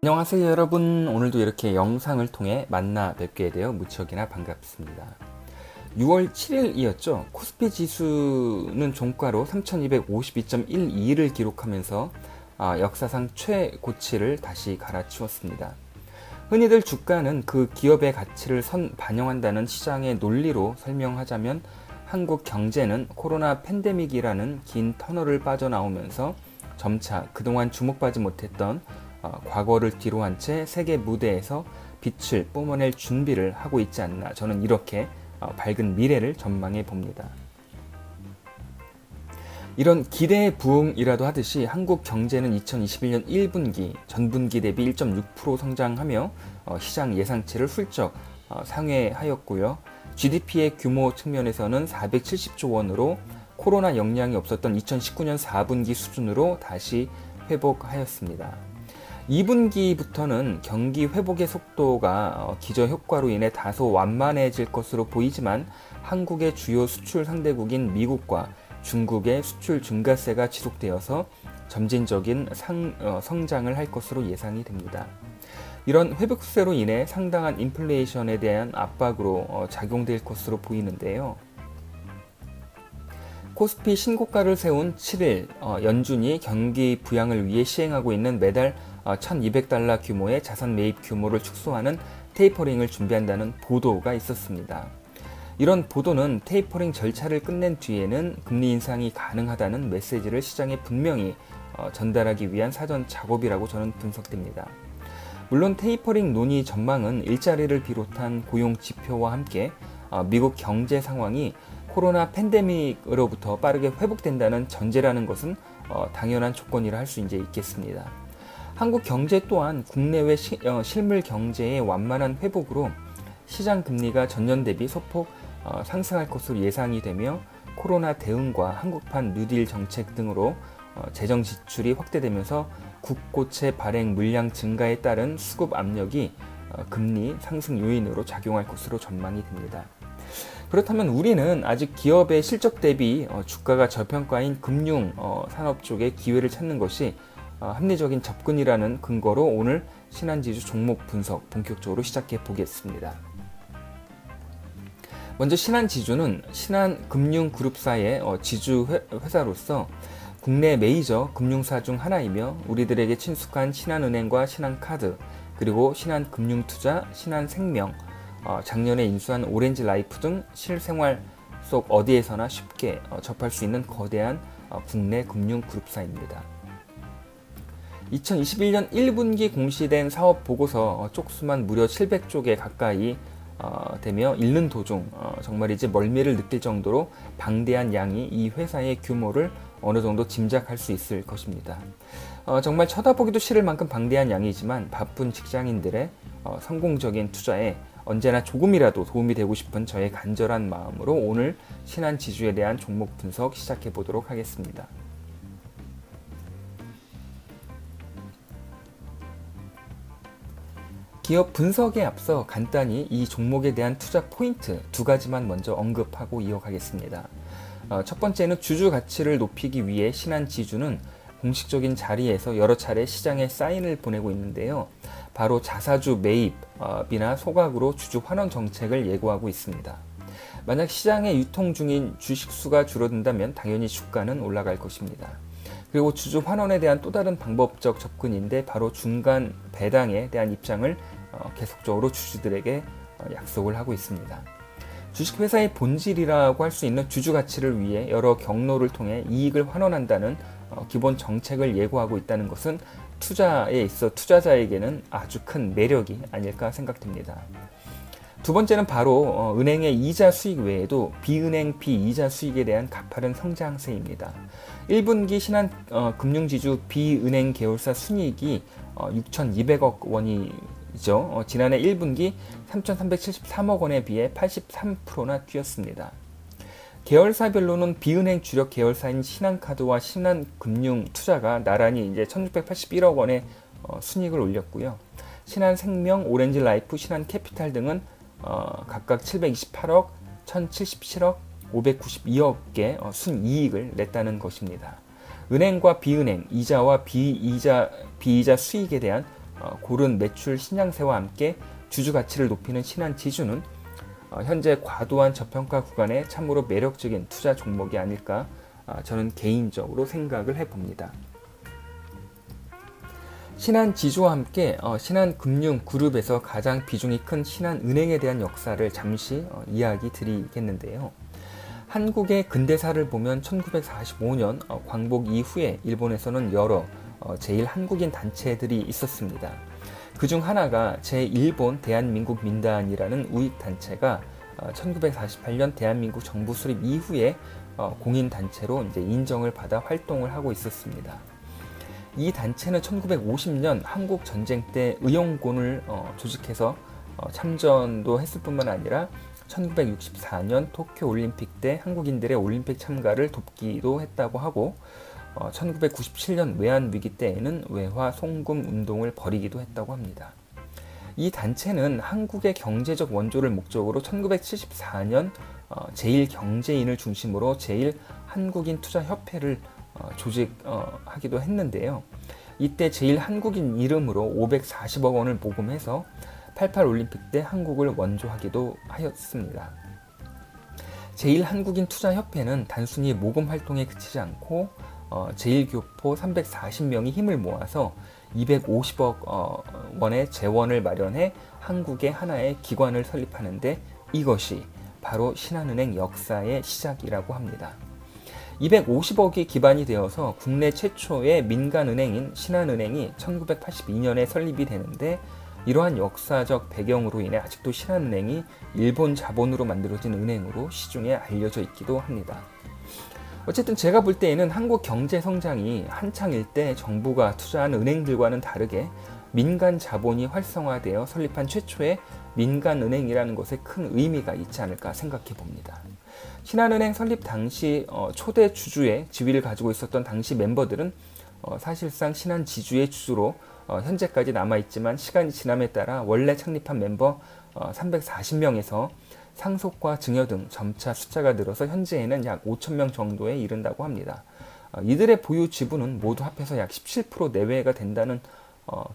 안녕하세요 여러분. 오늘도 이렇게 영상을 통해 만나 뵙게 되어 무척이나 반갑습니다. 6월 7일이었죠. 코스피 지수는 종가로 3252.12를 기록하면서 역사상 최고치를 다시 갈아치웠습니다. 흔히들 주가는 그 기업의 가치를 반영한다는 시장의 논리로 설명하자면 한국 경제는 코로나 팬데믹이라는 긴 터널을 빠져나오면서 점차 그동안 주목받지 못했던 과거를 뒤로 한 채 세계 무대에서 빛을 뿜어낼 준비를 하고 있지 않나, 저는 이렇게 밝은 미래를 전망해 봅니다. 이런 기대에 부응이라도 하듯이 한국 경제는 2021년 1분기 전분기 대비 1.6% 성장하며 시장 예상치를 훌쩍 상회하였고요. GDP의 규모 측면에서는 470조 원으로 코로나 영향이 없었던 2019년 4분기 수준으로 다시 회복하였습니다. 2분기부터는 경기 회복의 속도가 기저효과로 인해 다소 완만해질 것으로 보이지만 한국의 주요 수출 상대국인 미국과 중국의 수출 증가세가 지속되어서 점진적인 성장을 할 것으로 예상이 됩니다. 이런 회복세로 인해 상당한 인플레이션에 대한 압박으로 작용될 것으로 보이는데요. 코스피 신고가를 세운 7일 연준이 경기 부양을 위해 시행하고 있는 매달 1200달러 규모의 자산 매입 규모를 축소하는 테이퍼링을 준비한다는 보도가 있었습니다. 이런 보도는 테이퍼링 절차를 끝낸 뒤에는 금리 인상이 가능하다는 메시지를 시장에 분명히 전달하기 위한 사전 작업이라고 저는 분석됩니다. 물론 테이퍼링 논의 전망은 일자리를 비롯한 고용 지표와 함께 미국 경제 상황이 코로나 팬데믹으로부터 빠르게 회복된다는 전제라는 것은 당연한 조건이라 할 수 있겠습니다. 한국 경제 또한 국내외 실물 경제의 완만한 회복으로 시장 금리가 전년 대비 소폭 상승할 것으로 예상이 되며 코로나 대응과 한국판 뉴딜 정책 등으로 재정 지출이 확대되면서 국고채 발행 물량 증가에 따른 수급 압력이 금리 상승 요인으로 작용할 것으로 전망이 됩니다. 그렇다면 우리는 아직 기업의 실적 대비 주가가 저평가인 금융 산업 쪽의 기회를 찾는 것이 합리적인 접근이라는 근거로 오늘 신한지주 종목 분석 본격적으로 시작해 보겠습니다. 먼저 신한지주는 신한금융그룹사의 지주 회사로서 국내 메이저 금융사 중 하나이며 우리들에게 친숙한 신한은행과 신한카드, 그리고 신한금융투자, 신한생명, 작년에 인수한 오렌지라이프 등 실생활 속 어디에서나 쉽게 접할 수 있는 거대한 국내 금융그룹사입니다. 2021년 1분기 공시된 사업보고서 쪽수만 무려 700쪽에 가까이 되며 읽는 도중 정말이지 멀미를 느낄 정도로 방대한 양이 이 회사의 규모를 어느 정도 짐작할 수 있을 것입니다. 정말 쳐다보기도 싫을 만큼 방대한 양이지만 바쁜 직장인들의 성공적인 투자에 언제나 조금이라도 도움이 되고 싶은 저의 간절한 마음으로 오늘 신한지주에 대한 종목 분석 시작해 보도록 하겠습니다. 기업 분석에 앞서 간단히 이 종목에 대한 투자 포인트 두 가지만 먼저 언급하고 이어가겠습니다. 첫 번째는 주주 가치를 높이기 위해 신한지주는 공식적인 자리에서 여러 차례 시장에 사인을 보내고 있는데요. 바로 자사주 매입이나 소각으로 주주 환원 정책을 예고하고 있습니다. 만약 시장에 유통 중인 주식 수가 줄어든다면 당연히 주가는 올라갈 것입니다. 그리고 주주 환원에 대한 또 다른 방법적 접근인데 바로 중간 배당에 대한 입장을 계속적으로 주주들에게 약속을 하고 있습니다. 주식회사의 본질이라고 할 수 있는 주주 가치를 위해 여러 경로를 통해 이익을 환원한다는 기본 정책을 예고하고 있다는 것은 투자에 있어 투자자에게는 아주 큰 매력이 아닐까 생각됩니다. 두 번째는 바로 은행의 이자 수익 외에도 비은행 비이자 수익에 대한 가파른 성장세입니다. 1분기 신한금융지주 비은행 계열사 순이익이 6,200억 원이죠. 지난해 1분기 3,373억 원에 비해 83%나 뛰었습니다. 계열사별로는 비은행 주력 계열사인 신한카드와 신한금융투자가 나란히 이제 1,681억 원의 순이익을 올렸고요. 신한생명, 오렌지라이프, 신한캐피탈 등은 각각 728억, 1,077억, 592억의 순이익을 냈다는 것입니다. 은행과 비은행, 이자와 비이자 수익에 대한 고른 매출 신장세와 함께 주주 가치를 높이는 신한지주는 현재 과도한 저평가 구간에 참으로 매력적인 투자 종목이 아닐까 저는 개인적으로 생각을 해봅니다. 신한지주와 함께 신한금융그룹에서 가장 비중이 큰 신한은행에 대한 역사를 잠시 이야기 드리겠는데요. 한국의 근대사를 보면 1945년 광복 이후에 일본에서는 여러 제1한국인 단체들이 있었습니다. 그중 하나가 제1본 대한민국 민단이라는 우익단체가 1948년 대한민국 정부 수립 이후에 공인단체로 이제 인정을 받아 활동을 하고 있었습니다. 이 단체는 1950년 한국 전쟁 때 의용군을 조직해서 참전도 했을 뿐만 아니라 1964년 도쿄 올림픽 때 한국인들의 올림픽 참가를 돕기도 했다고 하고 1997년 외환위기 때에는 외화 송금 운동을 벌이기도 했다고 합니다. 이 단체는 한국의 경제적 원조를 목적으로 1974년 제1경제인을 중심으로 제1한국인투자협회를 조직하기도 했는데요. 이때 제1한국인 이름으로 540억 원을 모금해서 88 올림픽 때 한국을 원조하기도 하였습니다. 제1한국인투자협회는 단순히 모금 활동에 그치지 않고 제1교포 340명이 힘을 모아서 250억 원의 재원을 마련해 한국의 하나의 기관을 설립하는데 이것이 바로 신한은행 역사의 시작이라고 합니다. 250억이 기반이 되어서 국내 최초의 민간은행인 신한은행이 1982년에 설립이 되는데 이러한 역사적 배경으로 인해 아직도 신한은행이 일본 자본으로 만들어진 은행으로 시중에 알려져 있기도 합니다. 어쨌든 제가 볼 때에는 한국 경제 성장이 한창일 때 정부가 투자한 은행들과는 다르게 민간 자본이 활성화되어 설립한 최초의 민간은행이라는 것에 큰 의미가 있지 않을까 생각해 봅니다. 신한은행 설립 당시 초대 주주의 지위를 가지고 있었던 당시 멤버들은 사실상 신한지주의 주주로 현재까지 남아있지만 시간이 지남에 따라 원래 창립한 멤버 340명에서 상속과 증여 등 점차 숫자가 늘어서 현재에는 약 5,000명 정도에 이른다고 합니다. 이들의 보유 지분은 모두 합해서 약 17% 내외가 된다는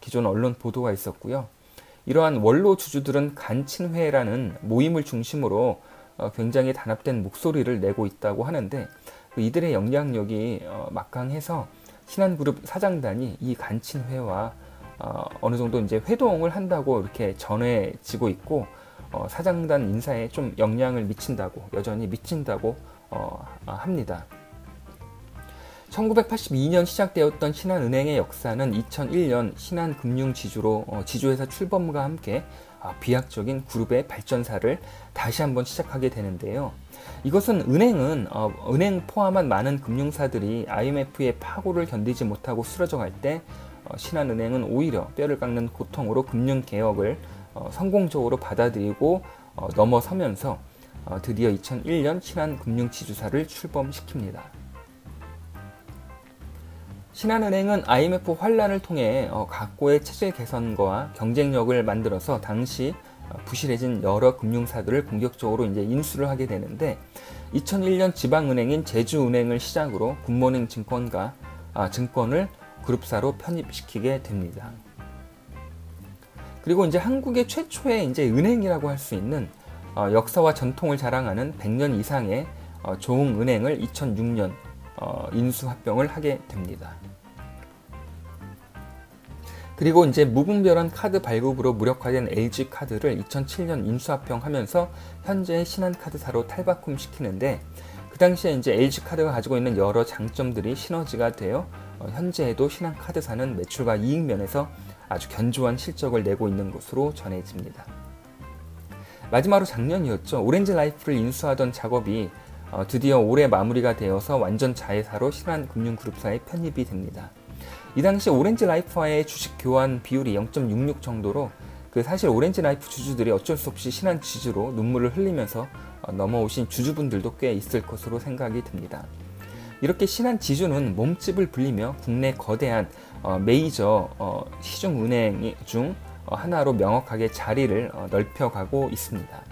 기존 언론 보도가 있었고요. 이러한 원로 주주들은 간친회라는 모임을 중심으로 굉장히 단합된 목소리를 내고 있다고 하는데 이들의 영향력이 막강해서 신한그룹 사장단이 이 간친회와 어느 정도 이제 회동을 한다고 이렇게 전해지고 있고 사장단 인사에 좀 영향을 미친다고 여전히 미친다고 합니다. 1982년 시작되었던 신한은행의 역사는 2001년 신한금융지주로 지주회사 출범과 함께 비약적인 그룹의 발전사를 다시 한번 시작하게 되는데요. 이것은 은행 포함한 많은 금융사들이 IMF의 파고를 견디지 못하고 쓰러져갈 때 신한은행은 오히려 뼈를 깎는 고통으로 금융개혁을 성공적으로 받아들이고 넘어서면서 드디어 2001년 신한금융지주사를 출범시킵니다. 신한은행은 IMF 환란을 통해 각고의 체질 개선과 경쟁력을 만들어서 당시 부실해진 여러 금융사들을 공격적으로 이제 인수를 하게 되는데 2001년 지방은행인 제주은행을 시작으로 굿모닝 증권을 그룹사로 편입시키게 됩니다. 그리고 이제 한국의 최초의 이제 은행이라고 할 수 있는 역사와 전통을 자랑하는 100년 이상의 조흥은행을 2006년 인수합병을 하게 됩니다. 그리고 이제 무분별한 카드 발급으로 무력화된 LG카드를 2007년 인수합병하면서 현재 신한카드사로 탈바꿈시키는데 그 당시에 이제 LG카드가 가지고 있는 여러 장점들이 시너지가 되어 현재에도 신한카드사는 매출과 이익 면에서 아주 견조한 실적을 내고 있는 것으로 전해집니다. 마지막으로 작년이었죠. 오렌지라이프를 인수하던 작업이 드디어 올해 마무리가 되어서 완전 자회사로 신한금융그룹사에 편입이 됩니다. 이 당시 오렌지라이프와의 주식 교환 비율이 0.66 정도로 사실 오렌지라이프 주주들이 어쩔 수 없이 신한지주로 눈물을 흘리면서 넘어오신 주주분들도 꽤 있을 것으로 생각이 듭니다. 이렇게 신한지주는 몸집을 불리며 국내 거대한 메이저 시중은행 중 하나로 명확하게 자리를 넓혀가고 있습니다.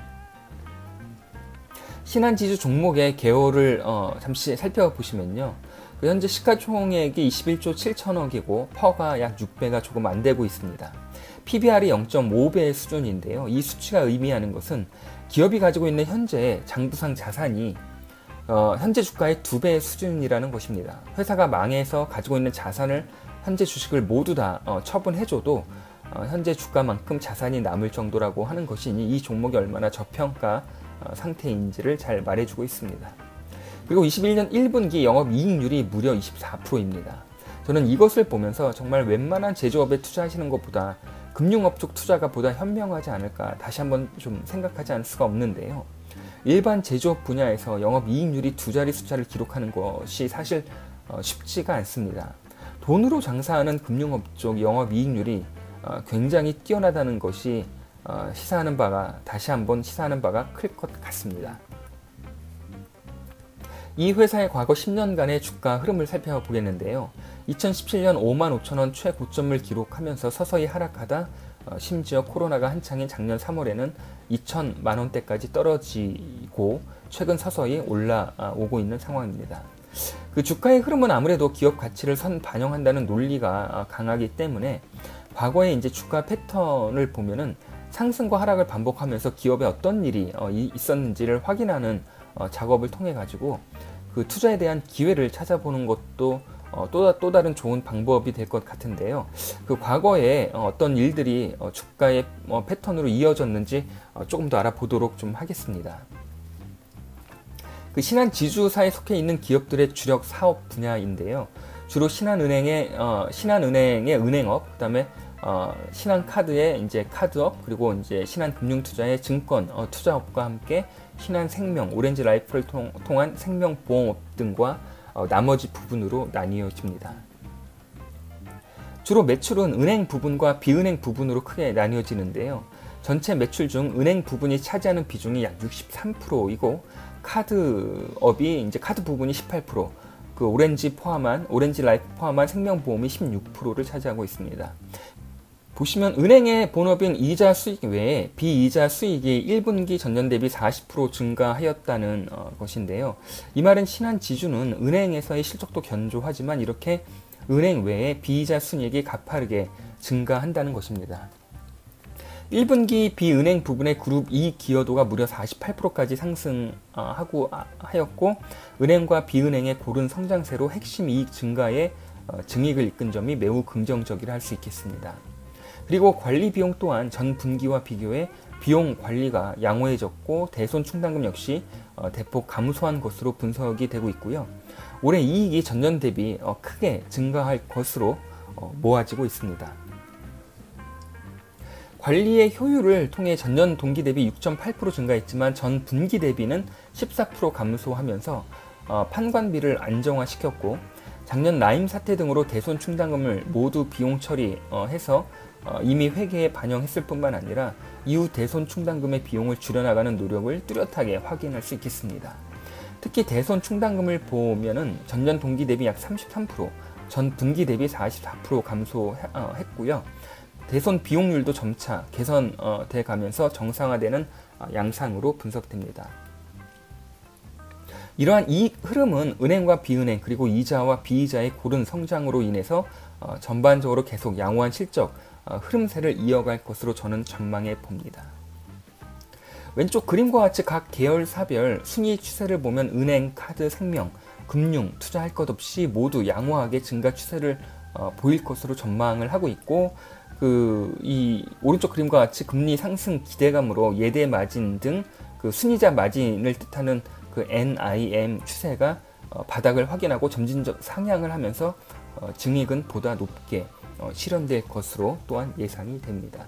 신한지주 종목의 개요를 잠시 살펴보시면요. 현재 시가총액이 21조 7천억이고 퍼가 약 6배가 조금 안 되고 있습니다. PBR이 0.5배 수준인데요. 이 수치가 의미하는 것은 기업이 가지고 있는 현재 장부상 자산이 현재 주가의 2배 수준이라는 것입니다. 회사가 망해서 가지고 있는 자산을 현재 주식을 모두 다 처분해줘도 현재 주가만큼 자산이 남을 정도라고 하는 것이니 이 종목이 얼마나 저평가 상태인지를 잘 말해주고 있습니다. 그리고 21년 1분기 영업이익률이 무려 24%입니다. 저는 이것을 보면서 정말 웬만한 제조업에 투자하시는 것보다 금융업 쪽 투자가 보다 현명하지 않을까 다시 한번 좀 생각하지 않을 수가 없는데요. 일반 제조업 분야에서 영업이익률이 2자리 숫자를 기록하는 것이 사실 쉽지가 않습니다. 돈으로 장사하는 금융업 쪽 영업이익률이 굉장히 뛰어나다는 것이 다시 한번 시사하는 바가 클 것 같습니다. 이 회사의 과거 10년간의 주가 흐름을 살펴보겠는데요. 2017년 55,000원 최고점을 기록하면서 서서히 하락하다 심지어 코로나가 한창인 작년 3월에는 2,000만원대까지 떨어지고 최근 서서히 올라오고 있는 상황입니다. 그 주가의 흐름은 아무래도 기업 가치를 반영한다는 논리가 강하기 때문에 과거에 이제 주가 패턴을 보면은 상승과 하락을 반복하면서 기업에 어떤 일이 있었는지를 확인하는 작업을 통해 가지고 그 투자에 대한 기회를 찾아보는 것도 또 다른 좋은 방법이 될 것 같은데요. 그 과거에 어떤 일들이 주가의 패턴으로 이어졌는지 조금 더 알아보도록 좀 하겠습니다. 그 신한지주사에 속해 있는 기업들의 주력 사업 분야인데요. 주로 신한은행의 은행업, 그다음에 신한카드의 이제 카드업, 그리고 이제 신한금융투자의 증권 투자업과 함께 신한생명, 오렌지라이프를 통한 생명보험업 등과 나머지 부분으로 나뉘어집니다. 주로 매출은 은행 부분과 비은행 부분으로 크게 나뉘어지는데요. 전체 매출 중 은행 부분이 차지하는 비중이 약 63%이고 카드업이 이제 카드 부분이 18%, 그 오렌지라이프 포함한 생명보험이 16%를 차지하고 있습니다. 보시면 은행의 본업인 이자 수익 외에 비이자 수익이 1분기 전년 대비 40% 증가하였다는 것인데요. 이 말은 신한지주는 은행에서의 실적도 견조하지만 이렇게 은행 외에 비이자 수익이 가파르게 증가한다는 것입니다. 1분기 비은행 부분의 그룹 이익 기여도가 무려 48%까지 상승하였고 은행과 비은행의 고른 성장세로 핵심 이익 증가에 증익을 이끈 점이 매우 긍정적이라 할 수 있겠습니다. 그리고 관리 비용 또한 전 분기와 비교해 비용 관리가 양호해졌고 대손 충당금 역시 대폭 감소한 것으로 분석이 되고 있고요. 올해 이익이 전년 대비 크게 증가할 것으로 모아지고 있습니다. 관리의 효율을 통해 전년 동기 대비 6.8% 증가했지만 전 분기 대비는 14% 감소하면서 판관비를 안정화시켰고 작년 라임 사태 등으로 대손 충당금을 모두 비용 처리해서 이미 회계에 반영했을 뿐만 아니라 이후 대손 충당금의 비용을 줄여나가는 노력을 뚜렷하게 확인할 수 있겠습니다. 특히 대손 충당금을 보면은 전년 동기 대비 약 33%, 전 분기 대비 44% 감소했고요. 대손 비용률도 점차 개선돼 가면서 정상화되는 양상으로 분석됩니다. 이러한 이익 흐름은 은행과 비은행 그리고 이자와 비이자의 고른 성장으로 인해서 전반적으로 계속 양호한 실적 흐름세를 이어갈 것으로 저는 전망해 봅니다. 왼쪽 그림과 같이 각 계열사별 순이익 추세를 보면 은행, 카드, 생명, 금융, 투자할 것 없이 모두 양호하게 증가 추세를 보일 것으로 전망을 하고 있고 이 오른쪽 그림과 같이 금리 상승 기대감으로 예대 마진 등 그 순이자 마진을 뜻하는 그 NIM 추세가 바닥을 확인하고 점진적 상향을 하면서 증익은 보다 높게 실현될 것으로 또한 예상이 됩니다.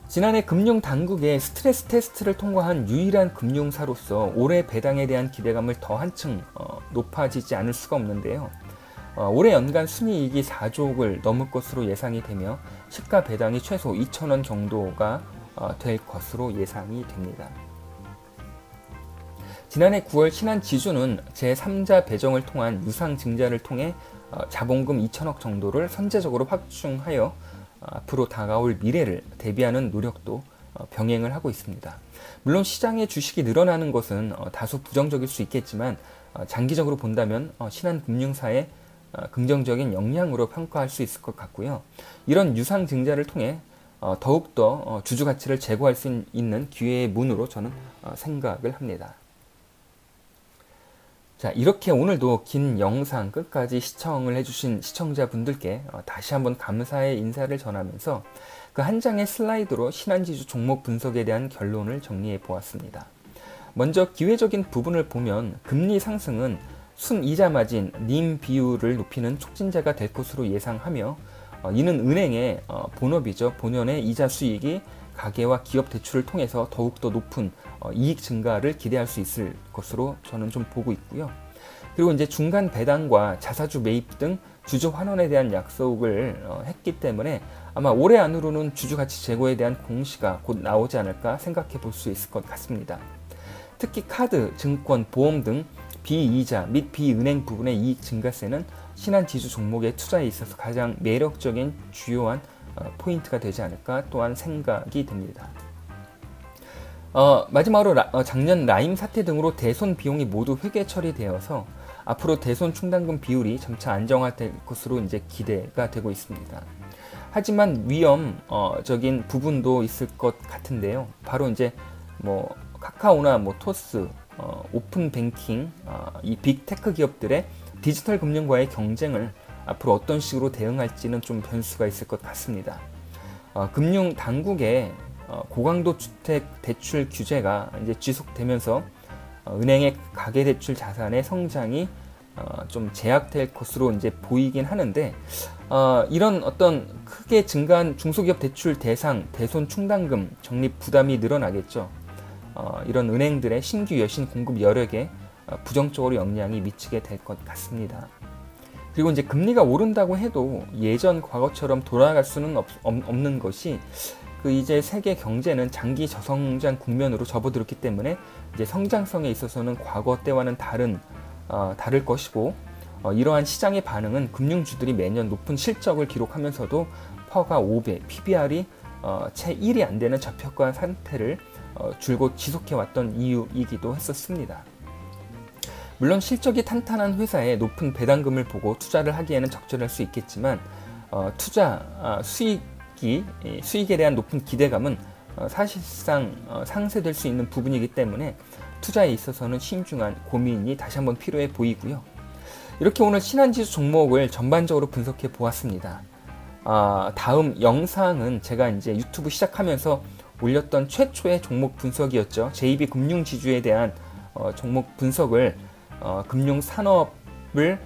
지난해 금융당국의 스트레스 테스트를 통과한 유일한 금융사로서 올해 배당에 대한 기대감을 더 한층 높아지지 않을 수가 없는데요. 올해 연간 순이익이 4조억을 넘을 것으로 예상이 되며 시가 배당이 최소 2,000원 정도가 될 것으로 예상이 됩니다. 지난해 9월 신한지주는 제3자 배정을 통한 유상증자를 통해 자본금 2천억 정도를 선제적으로 확충하여 앞으로 다가올 미래를 대비하는 노력도 병행을 하고 있습니다. 물론 시장의 주식이 늘어나는 것은 다소 부정적일 수 있겠지만 장기적으로 본다면 신한금융사의 긍정적인 영향으로 평가할 수 있을 것 같고요. 이런 유상 증자를 통해 더욱더 주주 가치를 제고할 수 있는 기회의 문으로 저는 생각을 합니다. 자, 이렇게 오늘도 긴 영상 끝까지 시청을 해주신 시청자분들께 다시 한번 감사의 인사를 전하면서 그 한 장의 슬라이드로 신한지주 종목 분석에 대한 결론을 정리해 보았습니다. 먼저 기회적인 부분을 보면 금리 상승은 순이자 마진, 님 비율을 높이는 촉진제가 될 것으로 예상하며 이는 은행의 본업이죠. 본연의 이자 수익이 가계와 기업 대출을 통해서 더욱더 높은 이익 증가를 기대할 수 있을 것으로 저는 좀 보고 있고요. 그리고 이제 중간 배당과 자사주 매입 등 주주 환원에 대한 약속을 했기 때문에 아마 올해 안으로는 주주 가치 제고에 대한 공시가 곧 나오지 않을까 생각해 볼 수 있을 것 같습니다. 특히 카드, 증권, 보험 등 비이자 및 비은행 부분의 이익 증가세는 신한지주 종목의 투자에 있어서 가장 매력적인 주요한 포인트가 되지 않을까 또한 생각이 됩니다. 마지막으로 작년 라임 사태 등으로 대손 비용이 모두 회계 처리되어서 앞으로 대손 충당금 비율이 점차 안정화될 것으로 이제 기대가 되고 있습니다. 하지만 위험적인 부분도 있을 것 같은데요. 바로 이제 뭐 카카오나 뭐 토스, 오픈 뱅킹, 이 빅테크 기업들의 디지털 금융과의 경쟁을 앞으로 어떤 식으로 대응할지는 좀 변수가 있을 것 같습니다. 금융 당국의 고강도 주택 대출 규제가 이제 지속되면서 은행의 가계대출 자산의 성장이 좀 제약될 것으로 이제 보이긴 하는데 이런 어떤 크게 증가한 중소기업 대출 대상 대손 충당금 적립 부담이 늘어나겠죠. 이런 은행들의 신규 여신 공급 여력에 부정적으로 영향이 미치게 될 것 같습니다. 그리고 이제 금리가 오른다고 해도 예전 과거처럼 돌아갈 수는 없는 것이 이제 세계 경제는 장기 저성장 국면으로 접어들었기 때문에 이제 성장성에 있어서는 과거 때와는 다를 것이고 이러한 시장의 반응은 금융주들이 매년 높은 실적을 기록하면서도 퍼가 5배, PBR이 채 1이 안 되는 저평가 상태를 줄곧 지속해왔던 이유이기도 했었습니다. 물론 실적이 탄탄한 회사에 높은 배당금을 보고 투자를 하기에는 적절할 수 있겠지만 투자 수익에 대한 높은 기대감은 사실상 상쇄될 수 있는 부분이기 때문에 투자에 있어서는 신중한 고민이 다시 한번 필요해 보이고요. 이렇게 오늘 신한지주 종목을 전반적으로 분석해 보았습니다. 다음 영상은 제가 이제 유튜브 시작하면서 올렸던 최초의 종목 분석이었죠. JB금융지주에 대한 종목 분석을 금융산업을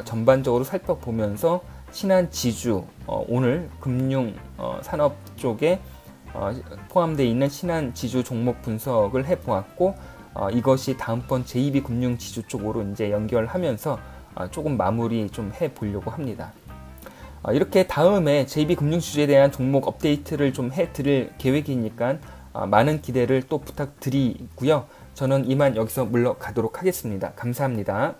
전반적으로 살펴보면서 신한지주, 오늘 금융산업 쪽에 포함되어 있는 신한지주 종목 분석을 해보았고 이것이 다음번 JB금융지주 쪽으로 이제 연결하면서 조금 마무리 좀 해보려고 합니다. 이렇게 다음에 JB금융지주에 대한 종목 업데이트를 좀 해드릴 계획이니까 많은 기대를 또 부탁드리고요. 저는 이만 여기서 물러가도록 하겠습니다. 감사합니다.